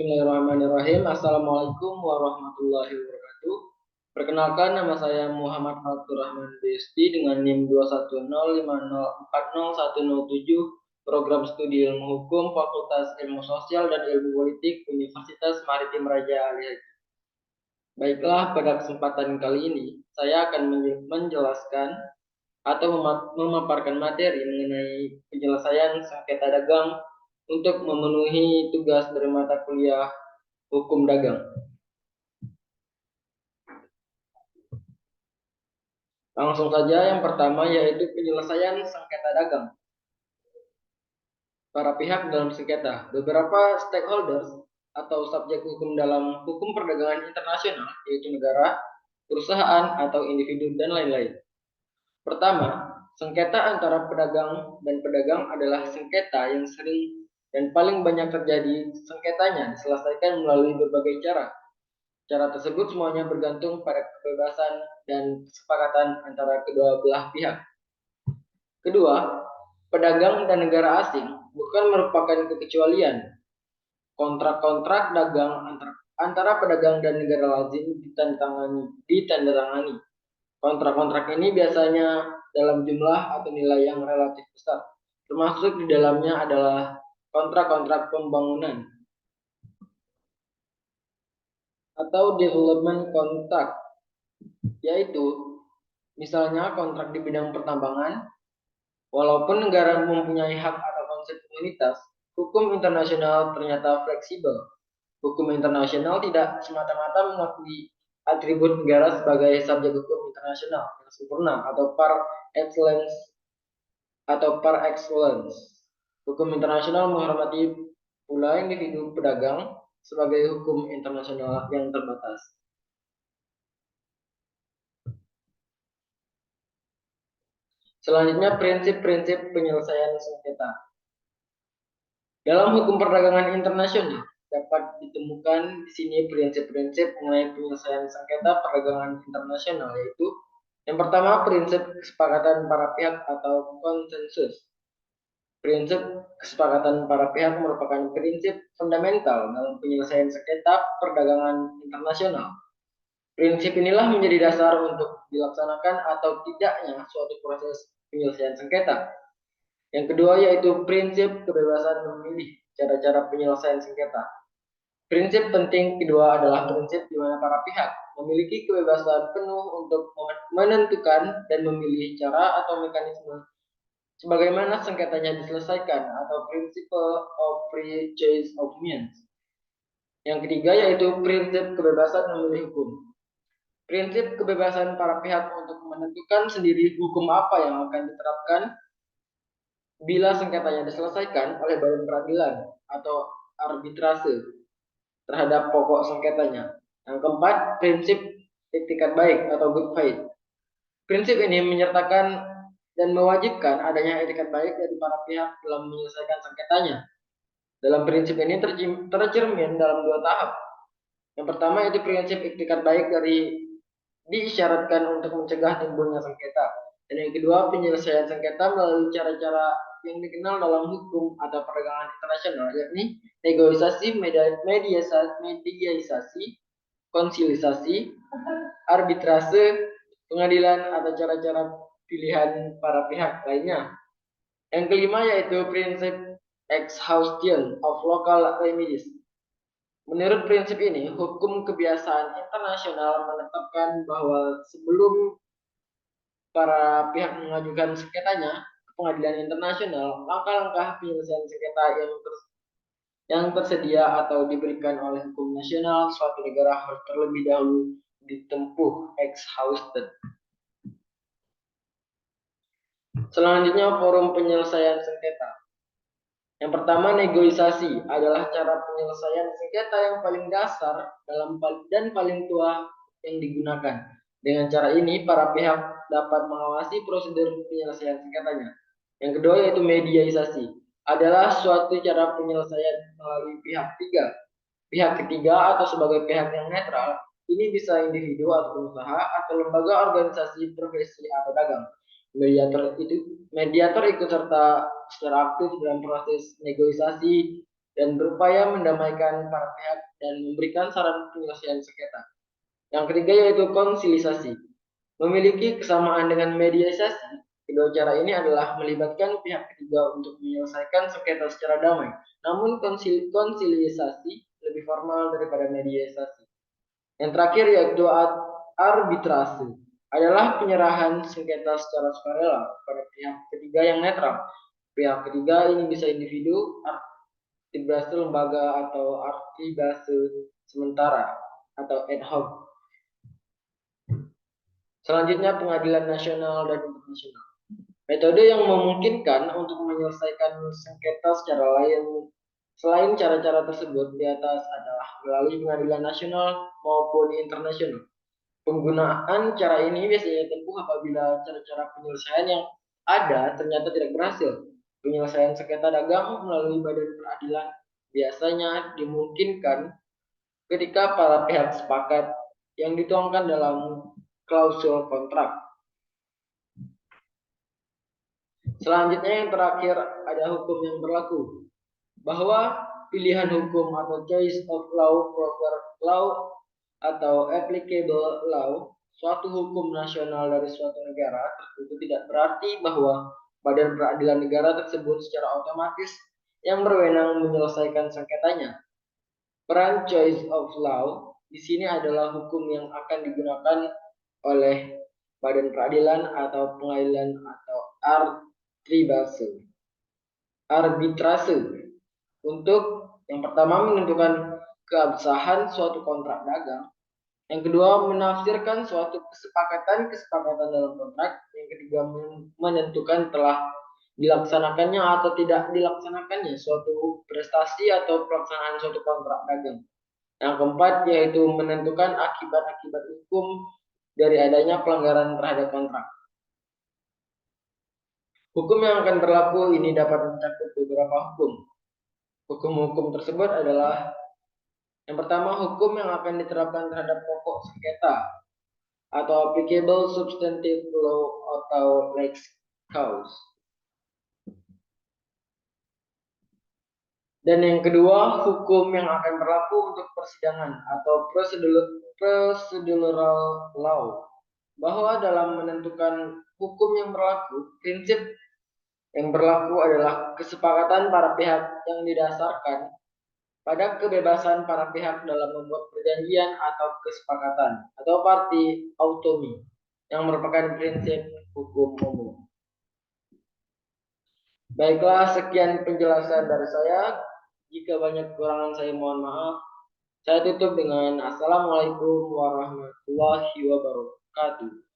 Bismillahirrahmanirrahim. Assalamualaikum warahmatullahi wabarakatuh. Perkenalkan, nama saya Muhammad Fatur Rahman Desti dengan NIM 21050404107, Program Studi Ilmu Hukum, Fakultas Ilmu Sosial dan Ilmu Politik, Universitas Maritim Raja Ali Haji. Baiklah, pada kesempatan kali ini saya akan menjelaskan atau memaparkan materi mengenai penyelesaian sengketa dagang untuk memenuhi tugas dari mata kuliah Hukum Dagang. Langsung saja, yang pertama yaitu penyelesaian sengketa dagang. Para pihak dalam sengketa, beberapa stakeholders atau subjek hukum dalam hukum perdagangan internasional, yaitu negara, perusahaan, atau individu, dan lain-lain. Pertama, sengketa antara pedagang dan pedagang adalah sengketa yang sering dan paling banyak terjadi. Sengketanya diselesaikan melalui berbagai cara. Cara tersebut semuanya bergantung pada kebebasan dan kesepakatan antara kedua belah pihak. Kedua, pedagang dan negara asing bukan merupakan kekecualian. Kontrak-kontrak dagang antara pedagang dan negara lazim ditandatangani. Kontrak-kontrak ini biasanya dalam jumlah atau nilai yang relatif besar. Termasuk di dalamnya adalah kontrak-kontrak pembangunan atau development contract, yaitu misalnya kontrak di bidang pertambangan. Walaupun negara mempunyai hak atau konsep komunitas, hukum internasional ternyata fleksibel. Hukum internasional tidak semata-mata mengakui atribut negara sebagai subjek hukum internasional yang sempurna atau par excellence. Hukum internasional menghormati pula individu pedagang sebagai hukum internasional yang terbatas. Selanjutnya, prinsip-prinsip penyelesaian sengketa. Dalam hukum perdagangan internasional dapat ditemukan di sini prinsip-prinsip mengenai penyelesaian sengketa perdagangan internasional, yaitu yang pertama, prinsip kesepakatan para pihak atau konsensus. Prinsip kesepakatan para pihak merupakan prinsip fundamental dalam penyelesaian sengketa perdagangan internasional. Prinsip inilah menjadi dasar untuk dilaksanakan atau tidaknya suatu proses penyelesaian sengketa. Yang kedua yaitu prinsip kebebasan memilih cara-cara penyelesaian sengketa. Prinsip penting kedua adalah prinsip di mana para pihak memiliki kebebasan penuh untuk menentukan dan memilih cara atau mekanisme sebagaimana sengketanya diselesaikan atau principle of free choice of means. Yang ketiga yaitu prinsip kebebasan memilih hukum. Prinsip kebebasan para pihak untuk menentukan sendiri hukum apa yang akan diterapkan bila sengketanya diselesaikan oleh badan peradilan atau arbitrase terhadap pokok sengketanya. Yang keempat, prinsip etikat baik atau good faith. Prinsip ini menyertakan dan mewajibkan adanya etikat baik dari para pihak dalam menyelesaikan sengketanya. Dalam prinsip ini tercermin dalam dua tahap. Yang pertama itu prinsip etikat baik diisyaratkan untuk mencegah timbulnya sengketa. Dan yang kedua, penyelesaian sengketa melalui cara-cara yang dikenal dalam hukum atau perdagangan internasional, yakni negosiasi, mediasi, konsilisasi, arbitrase, pengadilan, atau cara-cara pilihan para pihak lainnya. Yang kelima yaitu prinsip exhaustion of local remedies. Menurut prinsip ini, hukum kebiasaan internasional menetapkan bahwa sebelum para pihak mengajukan sengketanya ke pengadilan internasional, langkah-langkah penyelesaian sengketa yang tersedia atau diberikan oleh hukum nasional suatu negara harus terlebih dahulu ditempuh exhausted. Selanjutnya, forum penyelesaian sengketa. Yang pertama, negosiasi adalah cara penyelesaian sengketa yang paling dasar dan paling tua yang digunakan. Dengan cara ini, para pihak dapat mengawasi prosedur penyelesaian sengketanya. Yang kedua yaitu mediasi, adalah suatu cara penyelesaian melalui pihak ketiga atau sebagai pihak yang netral. Ini bisa individu atau pengusaha atau lembaga organisasi profesi atau dagang. Mediator ikut serta secara aktif dalam proses negosiasi dan berupaya mendamaikan para pihak dan memberikan saran penyelesaian sengketa. Yang ketiga yaitu konsilisasi. Memiliki kesamaan dengan mediasi, kedua cara ini adalah melibatkan pihak ketiga untuk menyelesaikan sengketa secara damai. Namun konsilisasi lebih formal daripada mediasi. Yang terakhir yaitu arbitrase adalah penyerahan sengketa secara sukarela pada pihak ketiga yang netral. Pihak ketiga ini bisa individu, arbitrase lembaga atau arbitrase sementara atau ad hoc. Selanjutnya pengadilan nasional dan internasional. Metode yang memungkinkan untuk menyelesaikan sengketa secara lain selain cara-cara tersebut di atas adalah melalui pengadilan nasional maupun internasional. Penggunaan cara ini biasanya ditempuh apabila cara-cara penyelesaian yang ada ternyata tidak berhasil. Penyelesaian sengketa dagang melalui badan peradilan biasanya dimungkinkan ketika para pihak sepakat yang dituangkan dalam klausul kontrak. Selanjutnya yang terakhir ada hukum yang berlaku, bahwa pilihan hukum atau choice of law, proper law atau applicable law, suatu hukum nasional dari suatu negara tertentu tidak berarti bahwa badan peradilan negara tersebut secara otomatis yang berwenang menyelesaikan sengketanya. Peran choice of law di sini adalah hukum yang akan digunakan oleh badan peradilan atau pengadilan atau arbitrase untuk yang pertama menentukan keabsahan suatu kontrak dagang, yang kedua menafsirkan suatu kesepakatan dalam kontrak, yang ketiga menentukan telah dilaksanakannya atau tidak dilaksanakannya suatu prestasi atau pelaksanaan suatu kontrak dagang. Yang keempat yaitu menentukan akibat-akibat hukum dari adanya pelanggaran terhadap kontrak. Hukum yang akan berlaku ini dapat mencakup beberapa hukum. Hukum-hukum tersebut adalah yang pertama hukum yang akan diterapkan terhadap pokok sengketa atau applicable substantive law atau lex cause. Dan yang kedua hukum yang akan berlaku untuk persidangan atau procedural law, bahwa dalam menentukan hukum yang berlaku, prinsip yang berlaku adalah kesepakatan para pihak yang didasarkan pada kebebasan para pihak dalam membuat perjanjian atau kesepakatan atau party autonomy yang merupakan prinsip hukum umum. Baiklah, sekian penjelasan dari saya. Jika banyak kekurangan saya mohon maaf. Saya tutup dengan Assalamualaikum warahmatullahi wabarakatuh.